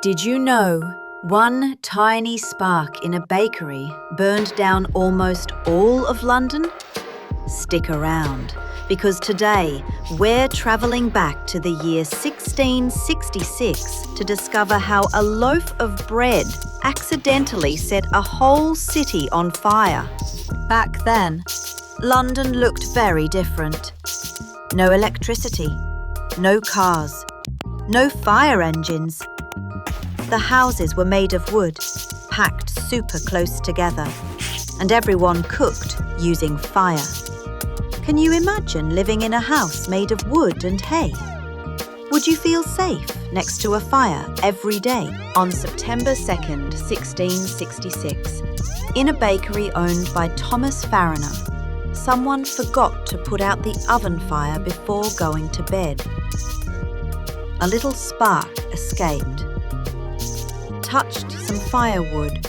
Did you know one tiny spark in a bakery burned down almost all of London? Stick around, because today we're travelling back to the year 1666 to discover how a loaf of bread accidentally set a whole city on fire. Back then, London looked very different. No electricity, no cars, no fire engines. The houses were made of wood, packed super close together, and everyone cooked using fire. Can you imagine living in a house made of wood and hay? Would you feel safe next to a fire every day? On September 2nd, 1666, in a bakery owned by Thomas Fariner, someone forgot to put out the oven fire before going to bed. A little spark escaped. Touched some firewood.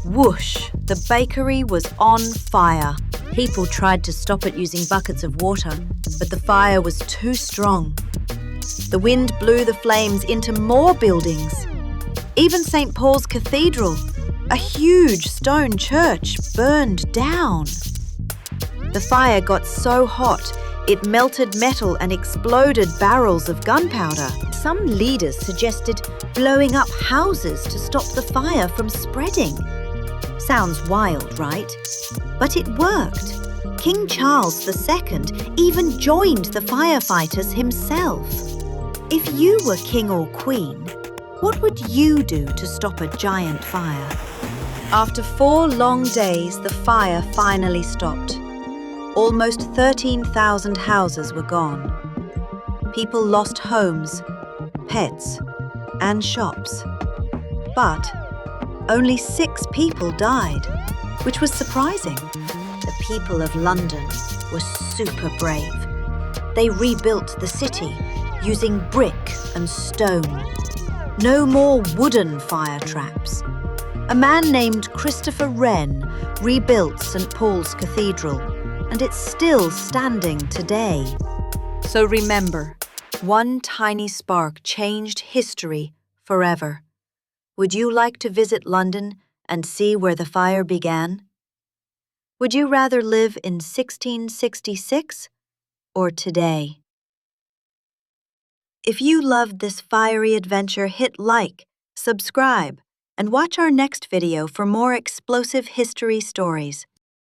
Whoosh! The bakery was on fire. People tried to stop it using buckets of water, but the fire was too strong. The wind blew the flames into more buildings. Even St. Paul's Cathedral, a huge stone church, burned down. The fire got so hot, it melted metal and exploded barrels of gunpowder. Some leaders suggested blowing up houses to stop the fire from spreading. Sounds wild, right? But it worked. King Charles II even joined the firefighters himself. If you were king or queen, what would you do to stop a giant fire? After 4 long days, the fire finally stopped. Almost 13,000 houses were gone. People lost homes, pets, and shops. But only 6 people died, which was surprising. The people of London were super brave. They rebuilt the city using brick and stone. No more wooden fire traps. A man named Christopher Wren rebuilt St. Paul's Cathedral, and it's still standing today. So remember, one tiny spark changed history forever. Would you like to visit London and see where the fire began? Would you rather live in 1666 or today? If you loved this fiery adventure, hit like, subscribe, and watch our next video for more explosive history stories.